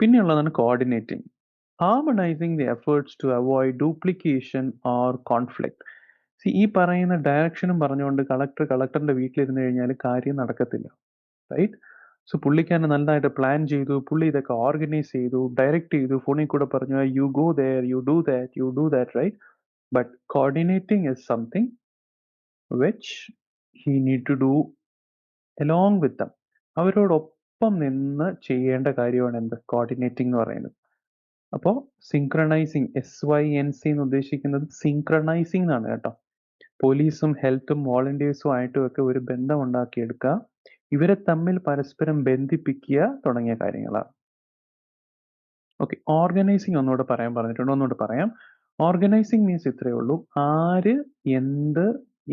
പിന്നെയുള്ളതാണ് coordinating, harmonizing the efforts to avoid duplication or conflict. ഈ പറയുന്ന ഡയറക്ഷനും പറഞ്ഞുകൊണ്ട് കളക്ടറിന്റെ വീട്ടിലിരുന്ന് കഴിഞ്ഞാൽ കാര്യം നടക്കത്തില്ല, റൈറ്റ്. സോ പുള്ളിക്കാരൻ നന്നായിട്ട് പ്ലാൻ ചെയ്തു, പുള്ളി ഇതൊക്കെ ഓർഗനൈസ് ചെയ്തു, ഡയറക്റ്റ് ചെയ്തു, ഫോണിൽ കൂടെ പറഞ്ഞു you go there, you do that, right. But coordinating is something which he need to do along with them. അവരോടൊപ്പം നിന്ന് ചെയ്യേണ്ട കാര്യമാണ് എന്ത്, കോർഡിനേറ്റിംഗ് എന്ന് പറയുന്നത്. അപ്പോൾ സിങ്ക്രണൈസിങ്, SYNC എന്ന് ഉദ്ദേശിക്കുന്നത് സിങ്ക്രണൈസിങ് എന്നാണ് കേട്ടോ. പോലീസും ഹെൽത്തും വോളണ്ടിയേഴ്സും ആയിട്ടും ഒക്കെ ഒരു ബന്ധം ഉണ്ടാക്കിയെടുക്കുക, ഇവരെ തമ്മിൽ പരസ്പരം ബന്ധിപ്പിക്കുക തുടങ്ങിയ കാര്യങ്ങളാണ്. ഓക്കെ, ഓർഗനൈസിങ് ഒന്നുകൂടെ പറയാൻ പറഞ്ഞിട്ടുണ്ട്, ഒന്നുകൂടെ പറയാം. ഓർഗനൈസിങ് മീൻസ് ഇത്രയേ ഉള്ളൂ, ആര് എന്ത്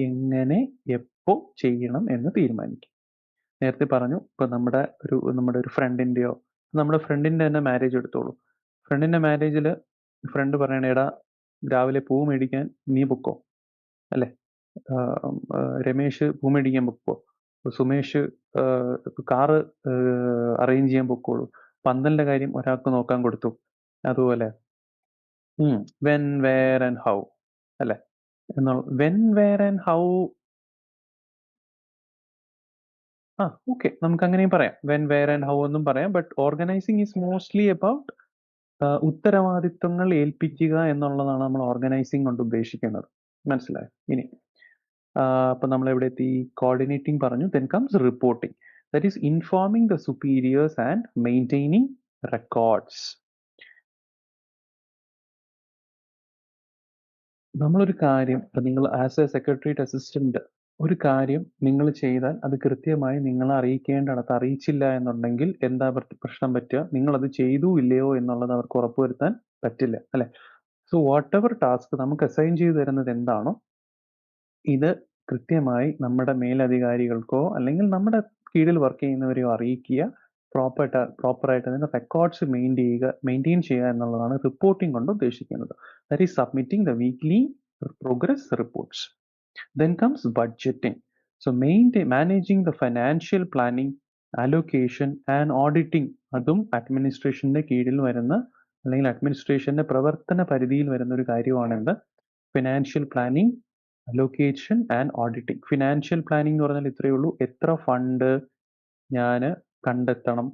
എങ്ങനെ എപ്പോ ചെയ്യണം എന്ന് തീരുമാനിക്കും. നേരത്തെ പറഞ്ഞു ഇപ്പൊ നമ്മുടെ ഒരു ഫ്രണ്ടിന്റെയോ നമ്മുടെ ഫ്രണ്ടിന്റെ തന്നെ മാരേജ് എടുത്തോളൂ. ഫ്രണ്ടിന്റെ മാരേജിൽ ഫ്രണ്ട് പറയണ എടാ രാവിലെ പൂ മേടിക്കാൻ നീ പൊക്കോ അല്ലെ. രമേശ് പൂ മേടിക്കാൻ പൊക്കോ, സുമേഷ് കാറ് അറേഞ്ച് ചെയ്യാൻ പൊക്കോളൂ, പന്തലിന്റെ കാര്യം ഒരാൾക്ക് നോക്കാൻ കൊടുത്തു. അതുപോലെ വെൻ വേർ ആൻഡ് ഹൗ അല്ലെ. When where and how okay, നമുക്ക് അങ്ങനെയും പറയാം. വെൻ വേർ ആൻഡ് ഹൗ എന്നും പറയാം. But organizing is mostly about ഉത്തരവാദിത്വങ്ങൾ ഏൽപ്പിക്കുക എന്നുള്ളതാണ് നമ്മൾ ഓർഗനൈസിങ് കൊണ്ട് ഉദ്ദേശിക്കുന്നത്. മനസ്സിലായോ? ഇനി അപ്പൊ നമ്മൾ എവിടെ എത്തി? കോർഡിനേറ്റിംഗ് പറഞ്ഞു. Then comes reporting, that is informing the superiors and maintaining records. നമ്മളൊരു കാര്യം ഇപ്പൊ നിങ്ങൾ ആസ് എ സെക്രട്ടേറിയറ്റ് അസിസ്റ്റന്റ് ഒരു കാര്യം നിങ്ങൾ ചെയ്താൽ അത് കൃത്യമായി നിങ്ങളെ അറിയിക്കേണ്ടടത്ത് അറിയിച്ചില്ല എന്നുണ്ടെങ്കിൽ എന്താ പ്രശ്നം പറ്റുക? നിങ്ങൾ അത് ചെയ്തു ഇല്ലയോ എന്നുള്ളത് അവർക്ക് ഉറപ്പുവരുത്താൻ പറ്റില്ല അല്ലെ. സോ വാട്ട് എവർ ടാസ്ക് നമുക്ക് അസൈൻ ചെയ്തു തരുന്നത് എന്താണോ ഇത് കൃത്യമായി നമ്മുടെ മേലധികാരികൾക്കോ അല്ലെങ്കിൽ നമ്മുടെ കീഴിൽ വർക്ക് ചെയ്യുന്നവരെയോ അറിയിക്കുക. പ്രോപ്പറായിട്ട് അതിന്റെ റെക്കോർഡ്സ് മെയിൻറ്റെയിൻ ചെയ്യുക എന്നുള്ളതാണ് റിപ്പോർട്ടിംഗ് കൊണ്ട് ഉദ്ദേശിക്കുന്നത്. That is submitting the weekly progress reports. Then comes budgeting. So managing the financial planning, allocation and auditing. അതും അഡ്മിനിസ്ട്രേഷന്റെ കീഴിൽ വരുന്ന അല്ലെങ്കിൽ അഡ്മിനിസ്ട്രേഷന്റെ പ്രവർത്തന പരിധിയിൽ വരുന്ന ഒരു കാര്യമാണെന്ത്? Financial planning, allocation and auditing. Financial planning എന്ന് പറഞ്ഞാൽ ഇത്രയേ ഉള്ളൂ, എത്ര ഫണ്ട് ഞാൻ കണ്ടെത്തണം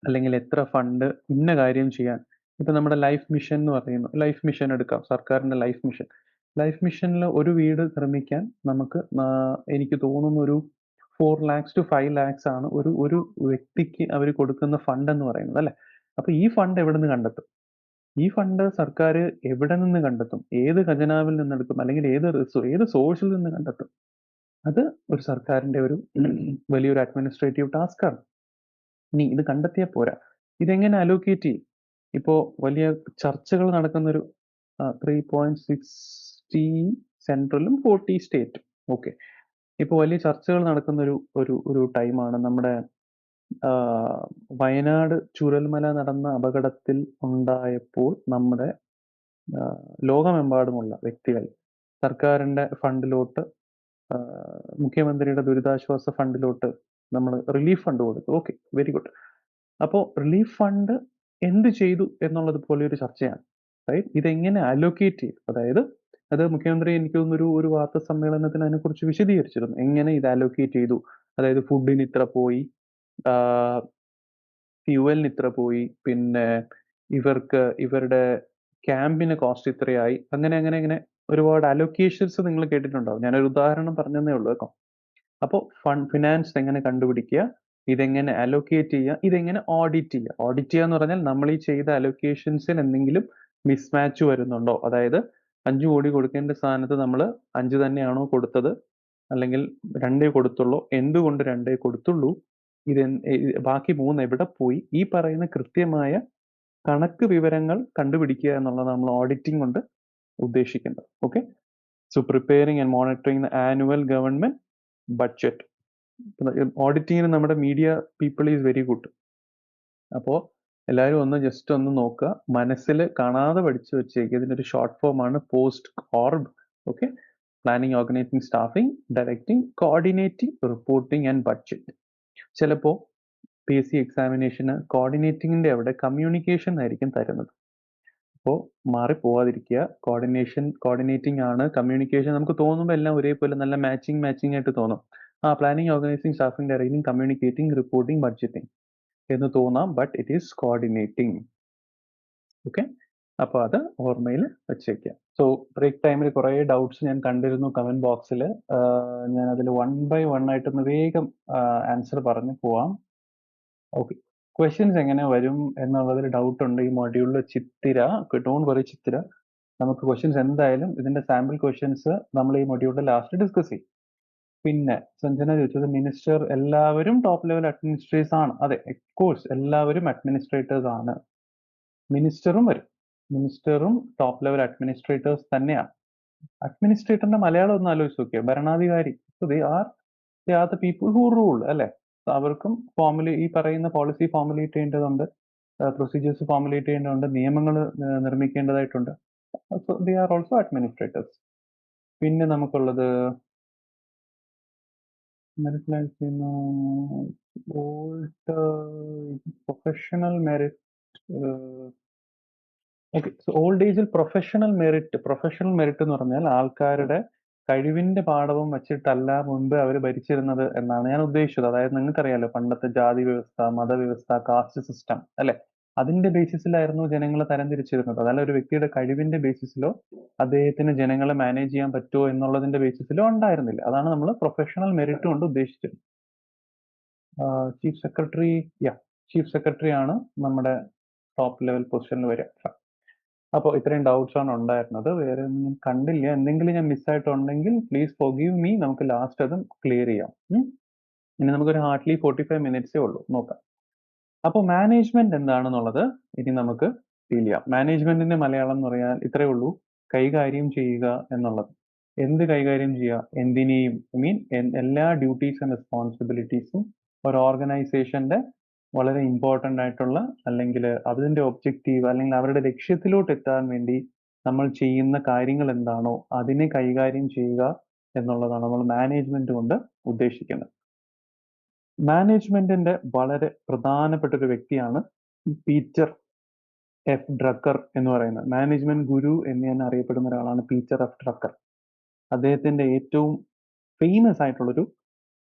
അല്ലെങ്കിൽ എത്ര ഫണ്ട് ഇന്ന കാര്യം ചെയ്യാൻ. ഇപ്പൊ നമ്മുടെ ലൈഫ് മിഷൻ എന്ന് പറയുന്നു, ലൈഫ് മിഷൻ എടുക്കാം, സർക്കാരിന്റെ ലൈഫ് മിഷൻ. ലൈഫ് മിഷനിൽ ഒരു വീട് നിർമ്മിക്കാൻ നമുക്ക് എനിക്ക് തോന്നുന്നു ഒരു 4 lakhs to 5 lakhs ആണ് ഒരു ഒരു വ്യക്തിക്ക് അവർ കൊടുക്കുന്ന ഫണ്ട് എന്ന് പറയുന്നത് അല്ലെ. അപ്പൊ ഈ ഫണ്ട് എവിടെ നിന്ന് കണ്ടെത്തും? ഈ ഫണ്ട് സർക്കാർ എവിടെ നിന്ന് കണ്ടെത്തും? ഏത് ഖജനാവിൽ നിന്നെടുക്കും അല്ലെങ്കിൽ ഏത് സോഴ്സിൽ നിന്ന് കണ്ടെത്തും? അത് ഒരു സർക്കാരിന്റെ ഒരു വലിയൊരു അഡ്മിനിസ്ട്രേറ്റീവ് ടാസ്ക് ആണ്. ഇനി ഇത് കണ്ടെത്തിയാൽ പോരാ, ഇതെങ്ങനെ അലോക്കേറ്റ് ചെയ്യും? ഇപ്പോ വലിയ ചർച്ചകൾ നടക്കുന്നൊരു 3.60 സെൻട്രലും 40 സ്റ്റേറ്റും. ഓക്കെ, ഇപ്പൊ വലിയ ചർച്ചകൾ നടക്കുന്ന ഒരു ടൈമാണ് നമ്മുടെ വയനാട് ചുരൽമല നടന്ന അപകടത്തിൽ ഉണ്ടായപ്പോൾ നമ്മുടെ ലോകമെമ്പാടുമുള്ള വ്യക്തികൾ സർക്കാരിന്റെ ഫണ്ടിലോട്ട് മുഖ്യമന്ത്രിയുടെ ദുരിതാശ്വാസ ഫണ്ടിലോട്ട് നമ്മൾ റിലീഫ് ഫണ്ട് കൊടുത്തു. Okay, very good. അപ്പോൾ റിലീഫ് ഫണ്ട് എന്ത് ചെയ്തു എന്നുള്ളത് പോലെ ഒരു ചർച്ചയാണ്, റൈറ്റ്? ഇതെങ്ങനെ അലോക്കേറ്റ് ചെയ്തു? അതായത് അത് മുഖ്യമന്ത്രി എനിക്ക് തോന്നുന്നു ഒരു വാർത്താ സമ്മേളനത്തിന് അതിനെക്കുറിച്ച് വിശദീകരിച്ചിരുന്നു, എങ്ങനെ ഇത് അലോക്കേറ്റ് ചെയ്തു. അതായത് ഫുഡിന് ഇത്ര പോയി, ഫ്യൂവലിന് ഇത്ര പോയി, പിന്നെ ഇവരുടെ ക്യാമ്പിന് കോസ്റ്റ് ഇത്രയായി, അങ്ങനെ അങ്ങനെ അങ്ങനെ ഒരുപാട് അലോക്കേഷൻസ് നിങ്ങൾ കേട്ടിട്ടുണ്ടാവും. ഞാനൊരു ഉദാഹരണം പറഞ്ഞതേ ഉള്ളൂ കേട്ടോ. അപ്പോൾ ഫിനാൻസ് എങ്ങനെ കണ്ടുപിടിക്കുക, ഇതെങ്ങനെ അലോക്കേറ്റ് ചെയ്യുക, ഇതെങ്ങനെ ഓഡിറ്റ് ചെയ്യുക. ഓഡിറ്റ് ചെയ്യുക എന്ന് പറഞ്ഞാൽ നമ്മൾ ഈ ചെയ്ത അലോക്കേഷൻസിൽ എന്തെങ്കിലും മിസ്മാച്ച് വരുന്നുണ്ടോ, അതായത് 5 കോടി കൊടുക്കേണ്ട സ്ഥാനത്ത് നമ്മൾ 5 തന്നെയാണോ കൊടുത്തത്, അല്ലെങ്കിൽ 2 കൊടുത്തുള്ളൂ, എന്തുകൊണ്ട് 2 കൊടുത്തുള്ളൂ, ഇത് ബാക്കി 3 എവിടെ പോയി, ഈ പറയുന്ന കൃത്യമായ കണക്ക് വിവരങ്ങൾ കണ്ടുപിടിക്കുക എന്നുള്ളതാണ് നമ്മൾ ഓഡിറ്റിംഗ് കൊണ്ട് ഉദ്ദേശിക്കുന്നത്. Okay, so preparing and monitoring the annual government budget. ഓഡിറ്റിങ്ങിന് നമ്മുടെ media people is very good. അപ്പോൾ എല്ലാവരും ഒന്ന് ജസ്റ്റ് ഒന്ന് നോക്കുക, മനസ്സിൽ കാണാതെ പഠിച്ചു വെച്ചേക്കുക. ഇതിൻ്റെ ഒരു ഷോർട്ട് ഫോം ആണ് post CORB. Okay, planning, organizing, staffing, directing, coordinating, reporting and budget. ചിലപ്പോൾ PSC എക്സാമിനേഷന് കോർഡിനേറ്റിംഗിന്റെ അവിടെ കമ്മ്യൂണിക്കേഷൻ ആയിരിക്കും തരുന്നത്. അപ്പോൾ മാറിപ്പോവാതിരിക്കുക. കോർഡിനേറ്റിംഗ് ആണ്, കമ്മ്യൂണിക്കേഷൻ നമുക്ക് തോന്നുമ്പോൾ എല്ലാം ഒരേപോലെ നല്ല മാച്ചിങ് ആയിട്ട് തോന്നും. Planning, organizing, staffing, directing, communicating, reporting, budgeting എന്ന് തോന്നാം, but it is coordinating. Okay, അപ്പോൾ അത് ഓർമ്മയിൽ വെച്ചേക്കുക. സോ ബ്രേക്ക് ടൈമിൽ കുറേ ഡൗട്ട്സ് ഞാൻ കണ്ടിരുന്നു കമന്റ് ബോക്സിൽ. ഞാൻ അതിൽ 1 by 1 ആയിട്ടൊന്ന് വേഗം ആൻസർ പറഞ്ഞു പോവാം. ഓക്കെ, ക്വസ്റ്റ്യൻസ് എങ്ങനെ വരും എന്നുള്ളതിൽ ഡൗട്ട് ഉണ്ട് ഈ മൊഡ്യൂളിൽ. ഡോണ്ട് വറി ചിത്തിര, നമുക്ക് ക്വസ്റ്റ്യൻസ് എന്തായാലും ഇതിന്റെ സാമ്പിൾ ക്വസ്റ്റ്യൻസ് നമ്മൾ ഈ മൊഡ്യൂളിന്റെ ലാസ്റ്റ് ഡിസ്കസ് ചെയ്യും. പിന്നെ സഞ്ജന ചോദിച്ചത്, മിനിസ്റ്റർ എല്ലാവരും ടോപ്പ് ലെവൽ അഡ്മിനിസ്ട്രേറ്റേഴ്സ് ആണ്? അതെ, കോഴ്സ് എല്ലാവരും അഡ്മിനിസ്ട്രേറ്റേഴ്സ് ആണ്. മിനിസ്റ്ററും വരും, മിനിസ്റ്ററും ടോപ്പ് ലെവൽ അഡ്മിനിസ്ട്രേറ്റേഴ്സ് തന്നെയാണ്. അഡ്മിനിസ്ട്രേറ്ററിന്റെ മലയാളം ഒന്ന് ആലോചിച്ച് നോക്കിയോ, ഭരണാധികാരി. They are they are the people who rule അല്ലെ. അവർക്കും ഈ പറയുന്ന പോളിസി ഫോർമുലേറ്റ് ചെയ്യേണ്ടതുണ്ട്, പ്രൊസീജിയേഴ്സ് ഫോർമുലേറ്റ് ചെയ്യേണ്ടതുണ്ട്, നിയമങ്ങൾ നിർമ്മിക്കേണ്ടതായിട്ടുണ്ട്. They are also administrators. പിന്നെ നമുക്കുള്ളത് മനസ്സിലാക്കുന്നു പ്രൊഫഷണൽ മെറിറ്റ്. ഓക്കെ, ഓൾഡ് ഏജിൽ പ്രൊഫഷണൽ മെറിറ്റ് എന്ന് പറഞ്ഞാൽ ആൾക്കാരുടെ കഴിവിന്റെ പാഠവും വെച്ചിട്ടല്ല മുൻപ് അവർ ഭരിച്ചിരുന്നത് എന്നാണ് ഞാൻ ഉദ്ദേശിച്ചത്. അതായത് നിങ്ങൾക്കറിയാലോ പണ്ടത്തെ ജാതി വ്യവസ്ഥ, മതവ്യവസ്ഥ, കാസ്റ്റ് സിസ്റ്റം അല്ലെ, അതിന്റെ ബേസിസിലായിരുന്നു ജനങ്ങളെ തരംതിരിച്ചിരുന്നത്. അതല്ല ഒരു വ്യക്തിയുടെ കഴിവിന്റെ ബേസിസിലോ അദ്ദേഹത്തിന് ജനങ്ങളെ മാനേജ് ചെയ്യാൻ പറ്റുമോ എന്നുള്ളതിന്റെ ബേസിസിലോ ഉണ്ടായിരുന്നില്ല. അതാണ് നമ്മൾ പ്രൊഫഷണൽ മെറിറ്റ് കൊണ്ട് ഉദ്ദേശിച്ചത്. ചീഫ് സെക്രട്ടറി ആണ് നമ്മുടെ ടോപ്പ് ലെവൽ പൊസിഷനിൽ വരിക. അപ്പോൾ ഇത്രയും ഡൗട്ട്സ് ആണ് ഉണ്ടായിരുന്നത്, വേറെ ഒന്നും കണ്ടില്ല. എന്തെങ്കിലും ഞാൻ മിസ്സായിട്ടുണ്ടെങ്കിൽ പ്ലീസ് ഫോർഗീവ് മീ. നമുക്ക് ലാസ്റ്റ് അതും ക്ലിയർ ചെയ്യാം. ഇനി നമുക്കൊരു ഹാർഡ്ലി 45 മിനിറ്റ്സേ ഉള്ളൂ, നോക്കാം. അപ്പോൾ മാനേജ്മെന്റ് എന്താണെന്നുള്ളത് ഇനി നമുക്ക് ഡീൽ ചെയ്യാം. മാനേജ്മെന്റിന്റെ മലയാളം എന്ന് പറഞ്ഞാൽ ഇത്രയേ ഉള്ളൂ, കൈകാര്യം ചെയ്യുക എന്നുള്ളത്. എന്ത് കൈകാര്യം ചെയ്യുക? എന്തിനേയും, എല്ലാ ഡ്യൂട്ടീസ് ആൻഡ് റെസ്പോൺസിബിലിറ്റീസും ഒരു ഓർഗനൈസേഷന്റെ വളരെ ഇമ്പോർട്ടൻ്റ് ആയിട്ടുള്ള, അല്ലെങ്കിൽ അതിന്റെ ഒബ്ജക്റ്റീവ് അല്ലെങ്കിൽ അവരുടെ ലക്ഷ്യത്തിലോട്ട് എത്താൻ വേണ്ടി നമ്മൾ ചെയ്യുന്ന കാര്യങ്ങൾ എന്താണോ അതിനെ കൈകാര്യം ചെയ്യുക എന്നുള്ളതാണ് നമ്മൾ മാനേജ്മെന്റ് കൊണ്ട് ഉദ്ദേശിക്കുന്നത്. മാനേജ്മെന്റിന്റെ വളരെ പ്രധാനപ്പെട്ട ഒരു വ്യക്തിയാണ് പീറ്റർ എഫ് ഡ്രക്കർ എന്ന് പറയുന്നത്. മാനേജ്മെന്റ് ഗുരു എന്ന് ഞാൻ അറിയപ്പെടുന്ന ഒരാളാണ് പീറ്റർ എഫ് ഡ്രക്കർ. അദ്ദേഹത്തിന്റെ ഏറ്റവും ഫേമസ് ആയിട്ടുള്ളൊരു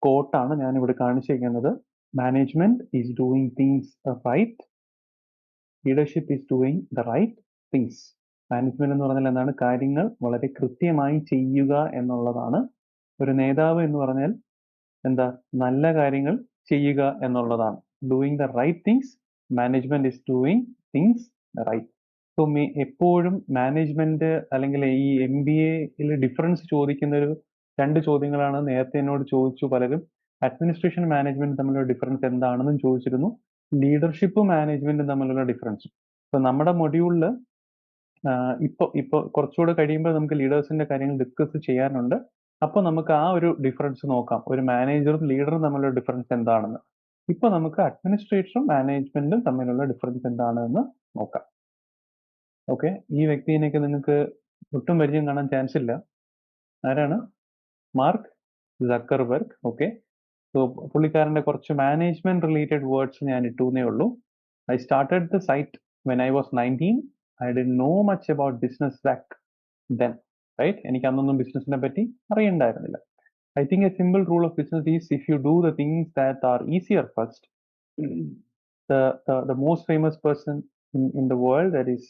കോട്ടാണ് ഞാൻ ഇവിടെ കാണിച്ചിരിക്കുന്നത്. Management is doing things right, leadership is doing the right things. Management എന്ന് പറഞ്ഞാൽ എന്താണ്? കാര്യങ്ങൾ വളരെ കൃത്യമായി ചെയ്യുക എന്നുള്ളതാണ്. ഒരു നേതാവ് എന്ന് പറഞ്ഞാൽ എന്താ? നല്ല കാര്യങ്ങൾ ചെയ്യുക എന്നുള്ളതാണ്. Doing the right things, management is doing things right. So എപ്പോഴും മാനേജ്മെന്റ് അല്ലെങ്കിൽ ഈ MBA ഡിഫറൻസ് ചോദിക്കുന്ന ഒരു 2 ചോദ്യങ്ങളാണ് നേരത്തെ എന്നോട് ചോദിച്ചു പലരും. അഡ്മിനിസ്ട്രേഷൻ മാനേജ്മെന്റ് തമ്മിലുള്ള ഡിഫറൻസ് എന്താണെന്നും ചോദിച്ചിരുന്നു, ലീഡർഷിപ്പും മാനേജ്മെന്റും തമ്മിലുള്ള ഡിഫറൻസ്. ഇപ്പൊ നമ്മുടെ മൊഡ്യൂളിൽ ഇപ്പൊ കുറച്ചുകൂടെ കഴിയുമ്പോൾ നമുക്ക് ലീഡേഴ്സിന്റെ കാര്യങ്ങൾ ഡിസ്കസ് ചെയ്യാനുണ്ട്. അപ്പൊ നമുക്ക് ആ ഒരു ഡിഫറൻസ് നോക്കാം, ഒരു മാനേജറും ലീഡറും തമ്മിലുള്ള ഡിഫറൻസ് എന്താണെന്ന്. ഇപ്പൊ നമുക്ക് അഡ്മിനിസ്ട്രേറ്ററും മാനേജ്മെന്റും തമ്മിലുള്ള ഡിഫറൻസ് എന്താണെന്ന് നോക്കാം. ഓക്കെ, ഈ വ്യക്തിനെയൊക്കെ നിങ്ങൾക്ക് ഒട്ടും പരിചയം കാണാൻ ചാൻസ് ഇല്ല. ആരാണ്? Mark Zuckerberg. ഓക്കെ, സോ പുള്ളിക്കാരന്റെ കുറച്ച് മാനേജ്മെന്റ് റിലേറ്റഡ് വേർഡ്സ് ഞാൻ ഇട്ടുന്നേ ഉള്ളൂ. I started the site when I was 19. I didn't know much about business back then, right? എനിക്ക് അന്നൊന്നും ബിസിനസിനെ പറ്റി അറിയണ്ടായിരുന്നില്ല. I think a simple rule of business is if you do the things that are easier first. The most famous person in the world, that is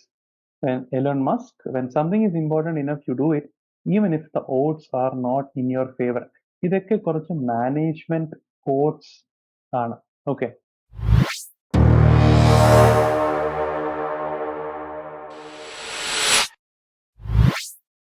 Elon Musk, when something is important enough, you do it even if the odds are not in your favor. ഇതൊക്കെ കുറച്ച് management coats ആണ്. Okay,